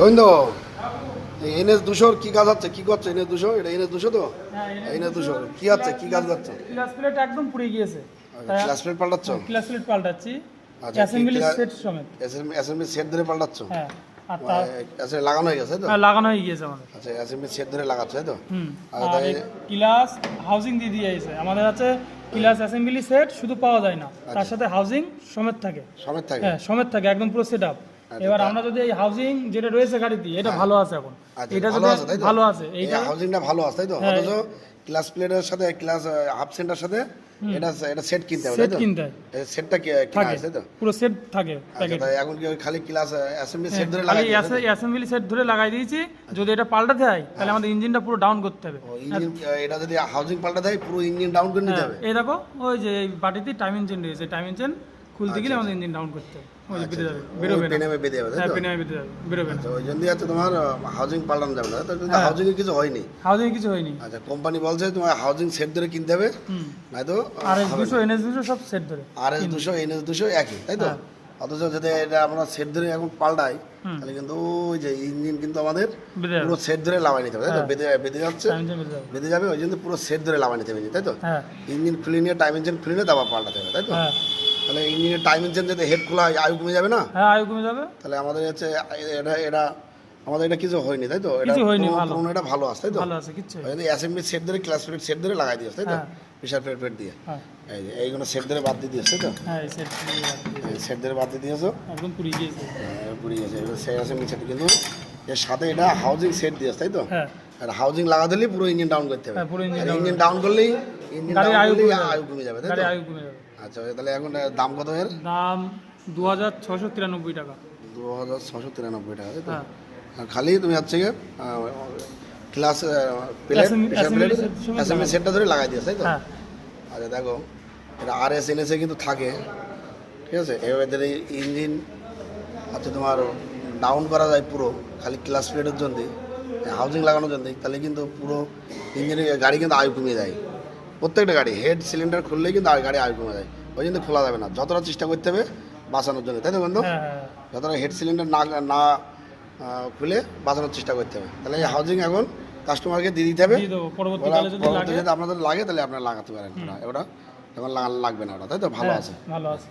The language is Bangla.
গোবিন্দ এনএস 200 কি কাজ হচ্ছে, কি করছে এনএস 200? এটা এনএস 200 তো? এনএস 200 কি হচ্ছে, কি কাজ করছে? ক্লাস প্লেট একদম পুড়ে গিয়েছে। ক্লাস প্লেট পাল্টাচ্ছ? ক্লাস প্লেট পাল্টাচ্ছি, আচ্ছা, অ্যাসেম্বলি সেট সমেত। অ্যাসেম্বলি সেট ধরে পাল্টাচ্ছ? হ্যাঁ, আর তার আচ্ছা, লাগানো হয়ে গেছে তো? হ্যাঁ, লাগানো হয়ে গিয়েছে আমাদের। আচ্ছা, অ্যাসেম্বলি সেট ধরে লাগাচ্ছ তাই তো? আর এই ক্লাস হাউজিং দিয়ে দিয়েছে আমাদের। আছে ক্লাস অ্যাসেম্বলি সেট শুধু পাওয়া যায় না, তার সাথে হাউজিং সমেত থাকে। সমেত থাকে? হ্যাঁ, সমেত থাকে, একদম পুরো সেটআপ। এবার আমরা যদি এই হাউজিং যেটা রয়েছে গাড়িতে, এটা ভালো আছে এখন। আচ্ছা, এটা ভালো যদি আছে তাই তো? ভালো আছে, এই এইটা হাউজিংটা ভালো আছে তাই তো? অথচ ক্লাস প্লেটের সাথে ক্লাস হাফ সেন্টার সাথে এটা সেট কিনতে হবে তাই সেট তো? কিনতে হয়, সেটটা কিনা থাকে আছে তাই তো? পুরো সেট থাকে আচ্ছা, প্যাকেট। তাই এখন কি ওই খালি ক্লাস অ্যাসেম্বলি সেট ধরে খালি লাগাই দিয়েছে? অ্যাসেম্বলি সেট ধরে লাগাই দিয়েছি। যদি এটা পাল্টাতে হয় তাহলে আমাদের ইঞ্জিনটা পুরো ডাউন করতে হবে। ইঞ্জিন এটা যদি হাউজিং পাল্টা দেয় পুরো ইঞ্জিন ডাউন করে নিতে হবে? এই দেখো, ওই যে এই বাটিতে টাইম ইঞ্জিন রয়েছে, টাইম ইঞ্জিন খুলতে গেলে আমাদের ইঞ্জিন ডাউন করতে হবে। ওই যে বেঁধে যাবে, বেরোবে না। পেনামে বেঁধে যাবে তাই হ্যাঁ, তো? পেনে বেঁধে যাবে, বেরোবে না। তো ওই জন্যই আছে তোমার হাউজিং পাল্টানো যাবে না তো? কিন্তু হাউজিং এর কিছু হয়নি। হাউজিং কিছু হয়নি। আচ্ছা, কোম্পানি বলছে তোমার হাউজিং সেট ধরে কিনতে হবে, নয়তো আর এস 200 NS 200 সব সেট ধরে। RS 200 NS 200 একই তাই তো? অথচ যদি এটা আমরা সেট ধরে এখন পাল্টাই তাহলে কিন্তু ওই যে ইঞ্জিন কিন্তু আমাদের বেঁধে যাবে, পুরো সেট ধরে লাগাই নিতে হবে তাই তো? বেঁধে যাচ্ছে, টাইম ইঞ্জিন বেঁধে যাবে। বেঁধে যাবে, ওই জন্য পুরো সেট ধরে লাগাই নিতে হবে তাই তো? হ্যাঁ, ইঞ্জিন খুলে নিয়ে টাইম ইঞ্জিন খুলে নিয়ে তারপর পাল্টাতে হবে তাই তো? হ্যাঁ, তাহলে ইঞ্জিনের টাইম ইঞ্জিন যদি হেড খোলা হয় আয়ু কমে যাবে না? হ্যাঁ, আয়ু কমে যাবে। তাহলে আমাদের হচ্ছে এটা এটা আমাদের এটা কিছু হয়নি তাই তো? এটা কিছু হয়নি, ভালো। পুরোনো এটা ভালো আছে তাই তো? ভালো আছে, কিচ্ছু হয়নি। ওই জন্য অ্যাসেম্বলি সেট ধরে ক্লাস প্লেট সেট ধরে লাগাই দিয়েছে তাই তো? হ্যাঁ। প্রেশার প্লেট দিয়ে হ্যাঁ, এই যে এইগুলো সেট ধরে বাদ দিয়ে দিয়েছে তাই তো? হ্যাঁ, এই সেট সেট ধরে বাদ দিয়ে দিয়েছো, একদম পুড়ে গিয়েছে। পুড়ে গেছে। এবার সেই অ্যাসেম্বলি সেট কিন্তু এর সাথে এটা হাউজিং সেট দিয়েছে তাই তো? হ্যাঁ, আর হাউজিং লাগা দিলেই পুরো ইঞ্জিন ডাউন করতে হবে। হ্যাঁ, পুরো ইঞ্জিন আর ইঞ্জিন ডাউন করলেই ইঞ্জিন গাড়ির ডাউন আয়ু করলেই কমে যাবে। আয়ু কমে যাবে তাই গাড়ি তো? আয়ু কমে যাবে। আচ্ছা, তাহলে এখন দাম কত এর? দাম 2693 টাকা। 2693 টাকা তাই তো? হ্যাঁ, আর খালি তুমি হচ্ছে গিয়ে class plate pressure plate assembly সেটটা ধরে লাগাই দিয়েছে তাই তো? হ্যাঁ, আচ্ছা, দেখো এটা RS NS কিন্তু থাকে, ঠিক আছে? এবার এই ইঞ্জিন আচ্ছা তোমার ডাউন করা যায় পুরো খালি ক্লাস প্লেটের জন্য, হাউজিং লাগানোর জন্য, তাহলে কিন্তু পুরো ইঞ্জিনের গাড়ি কিন্তু আয়ু কমে যায়। প্রত্যেকটা গাড়ি হেড সিলিন্ডার খুললেই কিন্তু গাড়ি আয়ু কমে যায়। ওই জন্য খোলা যাবে না, যতটা চেষ্টা করতে হবে বাঁচানোর জন্য তাই তো বন্ধু? হ্যাঁ, হ্যাঁ, যতটা হেড সিলিন্ডার না না খুলে বাঁচানোর চেষ্টা করতে হবে। তাহলে এই হাউজিং এখন কাস্টমারকে দিয়ে দিতে হবে। দিয়ে দেবো, পরবর্তীকালে যদি লাগে। পরবর্তীতে যদি আপনাদের লাগে তাহলে আপনারা লাগাতে পারেন। ওটা এখন লাগবে না ওটা তাই তো? ভালো আছে। ভালো আছে।